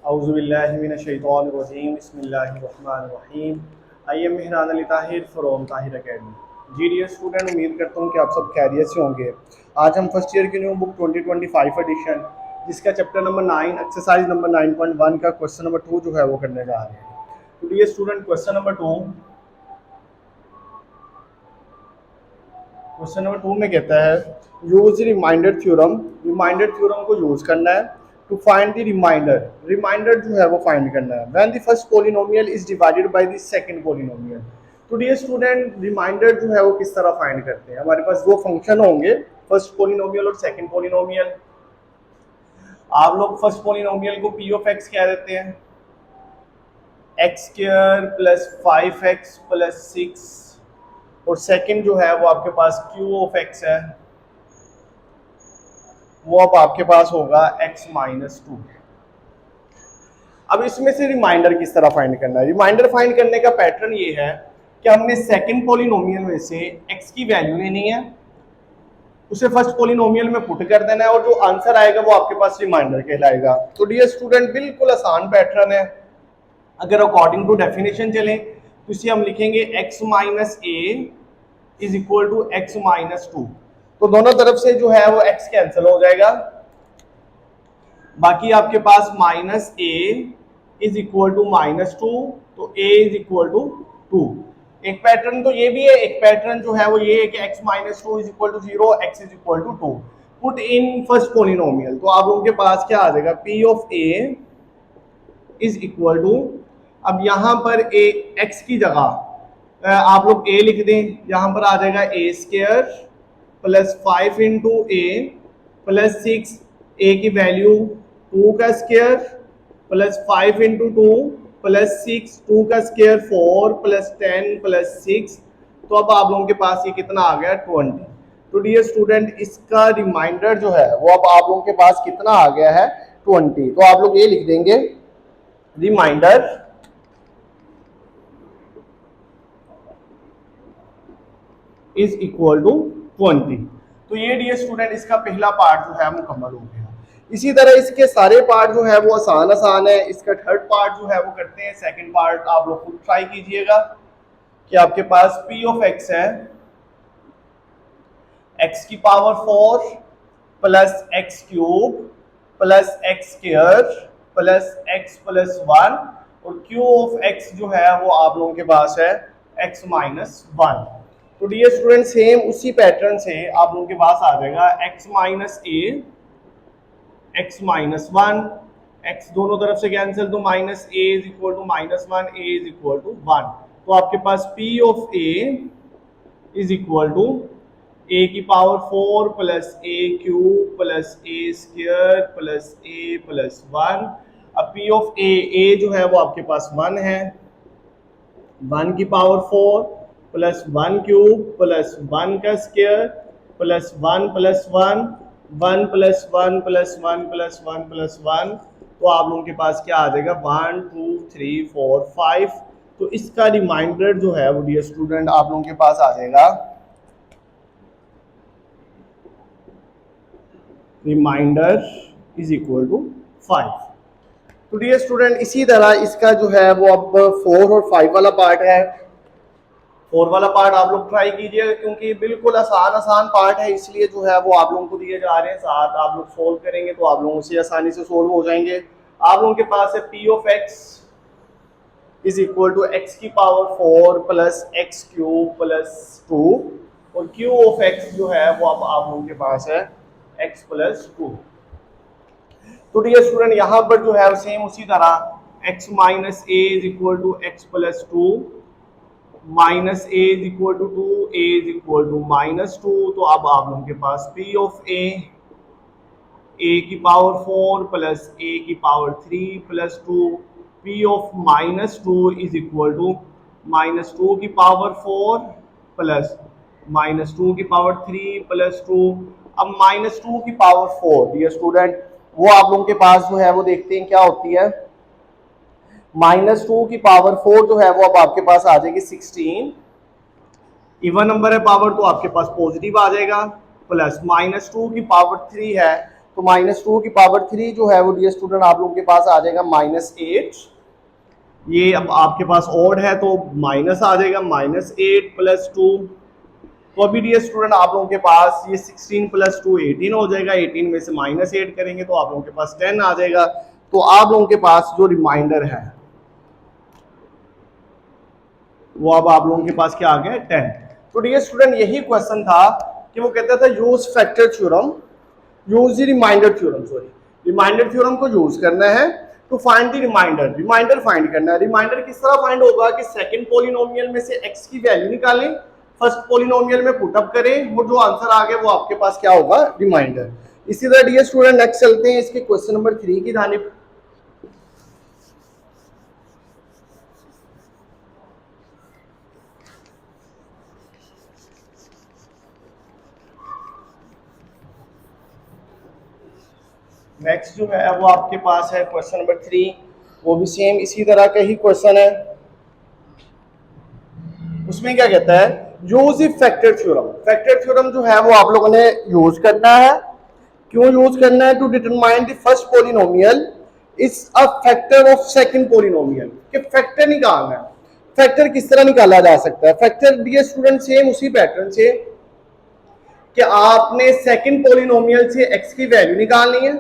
औज़ुबिल्लाहिमिनश्शैतानिर्रजीम बिस्मिल्लाहिर्रहमानिर्रहीम। I am Mehran Ali Tahir from Tahir academy. जी dear student, उम्मीद करता हूँ कि आप सब खैरियत से होंगे। आज हम फर्स्ट ईयर की न्यू बुक 2025 एडिशन जिसका चैप्टर नंबर 9 एक्सरसाइज नंबर 9.1 का क्वेश्चन नंबर 2 जो है वो करने जा रहे हैं। तो डियर स्टूडेंट, क्वेश्चन नंबर 2 में कहता है use remainder theorem. Remainder theorem को यूज करना है to find the remainder. Remainder जो है वो फाइंड करना है when the first polynomial is divided by the second polynomial. तो डियर स्टूडेंट, रिमाइंडर जो है वो किस तरह फाइंड करते हैं। हमारे पास दो फंक्शन होंगे, फर्स्ट पोलिनोमियल और सेकंड पोलिनोमियल। आप लोग फर्स्ट पोलिनोमियल को पी ऑफ एक्स कह देते हैं, x square plus 5x plus 6, और सेकंड जो है वो आपके पास क्यू ऑफ एक्स है, वो अब आपके पास होगा x माइनस 2। अब इसमें से रिमाइंडर किस तरह फाइंड करना है। रिमाइंडर फाइंड करने का पैटर्न ये है कि हमने सेकंड पॉलिनोमियल में से x की वैल्यू लेनी है, उसे फर्स्ट पॉलिनोमियल में पुट कर देना है, और जो आंसर आएगा वो आपके पास रिमाइंडर कहलाएगा। तो डियर स्टूडेंट, बिल्कुल आसान पैटर्न है। अगर अकॉर्डिंग टू डेफिनेशन चलें तो इसे हम लिखेंगे x minus A is equal to x minus 2। तो दोनों तरफ से जो है वो x कैंसिल हो जाएगा, बाकी आपके पास minus A is equal to minus 2, तो a इज इक्वल टू 2। एक पैटर्न तो ये भी है, एक पैटर्न जो है वो ये है कि x minus 2 is equal to 0, x is equal to 2। Put in first polynomial, तो आप लोगों के पास क्या आ जाएगा, p of a is equal to, अब यहां पर a x की जगह आप लोग a लिख दें, यहां पर आ जाएगा a square plus 5 into A plus 6, a की वैल्यू 2 का स्क्वायर प्लस 5 इंटू 2 प्लस 6, 2 का स्क्वायर 4 प्लस 10 प्लस 6। तो अब आप लोगों के पास ये कितना आ गया, 20। तो डियर स्टूडेंट, इसका रिमाइंडर जो है वो अब आप लोगों के पास कितना आ गया है, 20। तो आप लोग ये लिख देंगे रिमाइंडर इज इक्वल टू 20। तो ये डियर स्टूडेंट इसका पहला पार्ट जो है मुकम्मल हो गया। इसी तरह इसके सारे पार्ट जो है वो आसान आसान है। इसका थर्ड पार्ट जो है वो करते हैं। सेकंड पार्ट आप लोग खुद ट्राई कीजिएगा कि आपके पास p ऑफ x है x की power 4 plus x cube plus x square plus x plus 1, और q ऑफ x जो है वो आप लोगों के पास है x माइनस 1। तो डियर स्टूडेंट, सेम उसी पैटर्न से आप लोगों के पास आ जाएगा x minus A x minus 1, x दोनों तरफ से कैंसिल, तो minus A is equal to minus 1, A is equal to 1। तो आपके पास p of a is equal to a की power 4 plus A cube plus A square plus A plus 1। अब p of a जो है वो आपके पास 1 है, 1 की पावर 4 प्लस 1 क्यूब प्लस 1 का square plus 1 plus 1, 1 plus 1 plus 1 plus 1 plus 1। तो आप लोगों के पास क्या आ जाएगा, 1 2 3 4 5। तो इसका रिमाइंडर जो है वो डियर स्टूडेंट आप लोगों के पास आ जाएगा, रिमाइंडर इज इक्वल टू 5। तो डियर स्टूडेंट, इसी तरह इसका जो है वो अब 4 और 5 वाला पार्ट है। 4 वाला पार्ट आप लोग ट्राई कीजिएगा, क्योंकि बिल्कुल आसान पार्ट है, इसलिए जो है वो आप लोगों को दिए जा रहे हैं। साथ आप लोग सोल्व करेंगे तो आप लोगों से आसानी से सोल्व हो जाएंगे। आप लोगों के पास है p of x is equal to x की power 4 plus x cube plus 2, और q ऑफ x जो है वो अब आप लोगों के पास है x प्लस 2। तो डियर स्टूडेंट, यहाँ पर जो है सेम उसी तरह x minus A is equal to x plus 2, minus A is equal to 2, A is equal to minus 2। तो अब आप लोगों के पास p ऑफ a की पावर 4 प्लस a की power 3 plus 2, p of minus 2 is equal to minus 2 की power 4 plus minus 2 की पावर 3 प्लस 2। अब माइनस 2 की पावर 4 डियर स्टूडेंट वो आप लोगों के पास जो है वो देखते हैं क्या होती है। माइनस 2 की पावर 4 जो है वो अब आपके पास आ जाएगी 16, इवन नंबर है पावर तो आपके पास पॉजिटिव आ जाएगा, प्लस माइनस 2 की पावर 3 है तो -2 की पावर 3 जो है वो डियर स्टूडेंट आप लोगों के पास आ जाएगा -8। ये अब आपके पास ऑड है तो माइनस आ जाएगा, -8 + 2। तो अभी डियर स्टूडेंट आप लोगों के पास ये 16 + 2 18 हो जाएगा। 18 में से -8 करेंगे तो आप लोगों के पास 10 आ जाएगा। तो आप लोगों के पास जो रिमाइंडर है वो अब आप लोगों के पास क्या आ गया, 10। तो डियर स्टूडेंट यही क्वेश्चन था कि वो कहता था use factor theorem, use the remainder theorem, sorry remainder theorem को यूज करना है to find the remainder. Remainder find करना है। रिमाइंडर किस तरह फाइंड होगा कि सेकंड पॉलिनोमियल में से x की वैल्यू निकालें, फर्स्ट पॉलिनोमियल में पुट अप करें, वो जो आंसर आ गया वो आपके पास क्या होगा, रिमाइंडर। इसी तरह डियर स्टूडेंट नेक्स्ट चलते हैं इसके क्वेश्चन नंबर 3 की जानिब। नेक्स्ट जो है वो आपके पास है क्वेश्चन नंबर 3, वो भी सेम इसी तरह का ही क्वेश्चन है। उसमें क्या कहता है, use factor theorem. Factor theorem जो है वो आप लोगों ने यूज करना है। क्यों यूज करना है, to determine the first polynomial is a factor of second polynomial. कि फैक्टर निकालना है। फैक्टर किस तरह निकाला जा सकता है, फैक्टर डियर स्टूडेंट सेम उसी पैटर्न से कि आपने सेकंड पॉलिनोमियल से x की वैल्यू निकालनी है,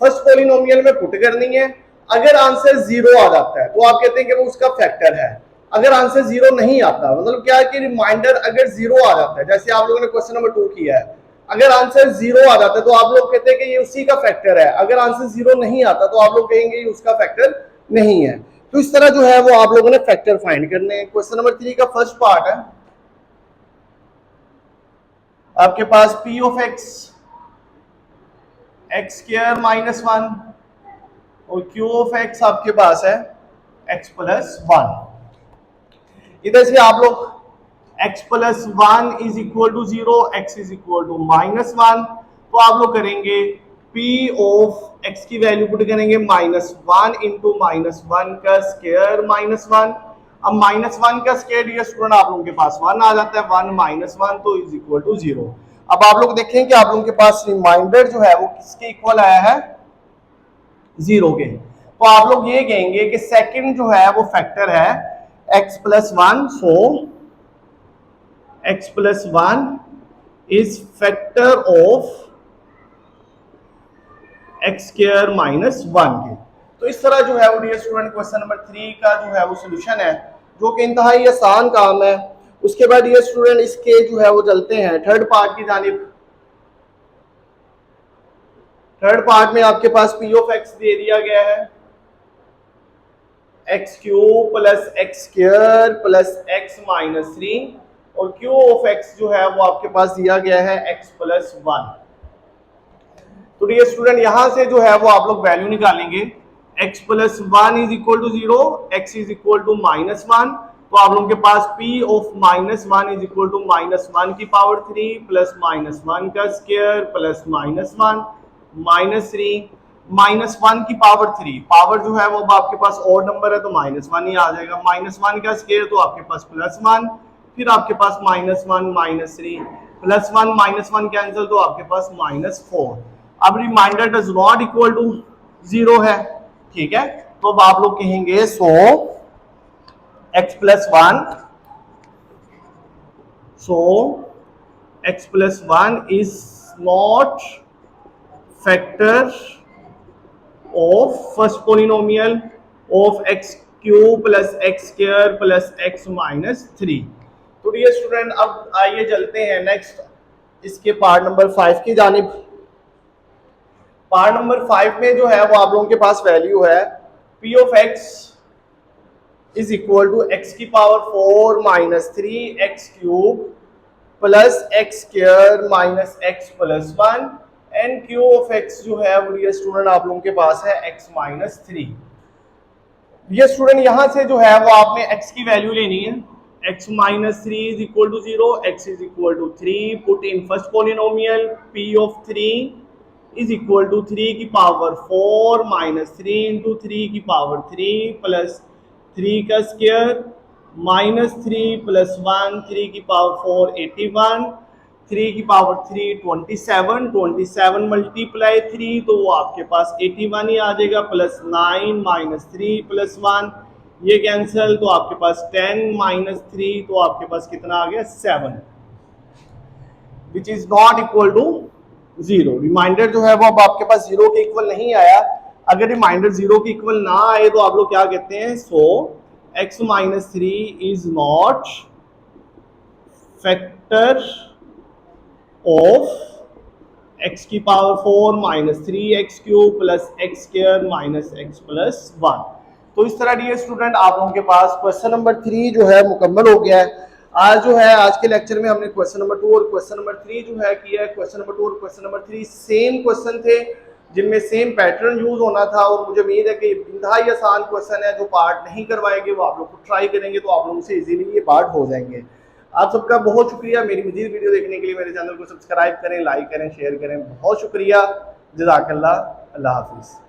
फर्स्ट पॉलिनोमियल में पुट करनी है। अगर आंसर 0 आ जाता है तो आप कहते हैं कि वो उसका फैक्टर है। अगर आंसर 0 नहीं आता, मतलब क्या है कि रिमाइंडर अगर 0 आ जाता है, जैसे आप लोगों ने क्वेश्चन नंबर 2 किया है, अगर आंसर 0 आ जाता है तो आप लोग कहते हैं कि ये उसी का फैक्टर है। अगर आंसर 0 नहीं आता तो आप लोग कहेंगे ये उसका फैक्टर नहीं है। तो इस तरह जो है वो आप लोगों ने फैक्टर फाइंड करने हैं। क्वेश्चन नंबर 3 का फर्स्ट पार्ट है आपके पास p ऑफ x x² -1 और q ऑफ x आपके पास है x + 1। इधर से आप लोग x + 1 = 0, x = -1, तो आप लोग करेंगे p ऑफ x की वैल्यू पुट करेंगे -1 × -1 का स्क्वायर -1। अब -1 का स्क्वायर डियर स्टूडेंट आप लोगों के पास 1 आ जाता है, 1 - 1 तो = 0। अब आप लोग देखें कि आप लोगों के पास रिमाइंडर जो है वो किसके इक्वल आया है, 0 के। तो आप लोग ये कहेंगे कि सेकंड जो है वो फैक्टर है x + 1, so x + 1 is factor of x² - 1 के। तो इस तरह जो है वो डियर स्टूडेंट क्वेश्चन नंबर 3 का जो है वो सोल्यूशन है, जो कि इंतहाई आसान काम है। उसके बाद डियर स्टूडेंट इसके जो है वो चलते हैं थर्ड पार्ट की जानिब। थर्ड पार्ट में आपके पास p ऑफ x दे दिया गया है x³ + x² + x - 3 और q ऑफ x जो है वो आपके पास दिया गया है x + 1। तो डियर स्टूडेंट यहां से जो है वो आप लोग वैल्यू निकालेंगे, x + 1 = 0, x = -1, तो आप लोगों के पास p ऑफ -1 = -1 की पावर 3 + -1 का स्क्वायर + -1 -3 -1 की पावर 3। पावर जो है वो अब आपके पास ऑड नंबर है तो -1 ही आ जाएगा। -1 का स्क्वायर तो आपके पास +1, फिर आपके पास -1 -3 +1 -1 कैंसिल तो आपके पास -4। अब remainder does not equal to 0 है, ठीक है। तो अब आप लोग कहेंगे सो x + 1, so x + 1 is not factor of first polynomial of x³ + x² + x - 3। तो डियर स्टूडेंट अब आइए चलते हैं नेक्स्ट इसके पार्ट नंबर 5 की जानिब। पार्ट नंबर 5 में जो है वो आप लोगों के पास वैल्यू है p of x is equal to x⁴ - 3x³ + x² - x + 1 and q of x जो है वो डियर स्टूडेंट आप लोगों के पास है x - 3। डियर स्टूडेंट यहां से जो है वो आपने x की वैल्यू लेनी है, x - 3 = 0, x = 3, put in first polynomial p of 3 is equal to 3 की पावर 4 - 3 × 3 की पावर 3 प्लस 3 का स्क्वायर -3 + 1 3 की पावर 4 81 3 की पावर 3 27, 27 मल्टीप्लाई 3 तो वो आपके पास 81 ही आ जाएगा, प्लस 9 माइनस 3 प्लस 1 ये कैंसिल, तो आपके पास 10 माइनस 3 तो आपके पास कितना आ गया 7, which is not equal to 0। Remainder जो है वो अब आपके पास 0 के इक्वल नहीं आया। अगर रिमाइंडर 0 के इक्वल ना आए तो आप लोग क्या कहते हैं, सो x minus 3 is not factor of x की power 4 minus 3x cube plus x square minus x plus 1। तो इस तरह डियर स्टूडेंट आप लोगों के पास क्वेश्चन नंबर 3 जो है मुकम्मल हो गया है। आज जो है आज के लेक्चर में हमने क्वेश्चन नंबर 2 और क्वेश्चन नंबर 3 जो है किया है। क्वेश्चन नंबर 2 और क्वेश्चन नंबर 3 सेम क्वेश्चन थे जिनमें सेम पैटर्न यूज होना था, और मुझे उम्मीद है कि इंतहाई आसान क्वेश्चन है। जो पार्ट नहीं करवाएंगे वो आप लोग को ट्राई करेंगे तो आप लोगों से इजीली ये पार्ट हो जाएंगे। आप सबका बहुत शुक्रिया मेरी मजीद वीडियो देखने के लिए। मेरे चैनल को सब्सक्राइब करें, लाइक करें, शेयर करें। बहुत शुक्रिया, जज़ाकल्लाह, अल्लाह हाफिज़।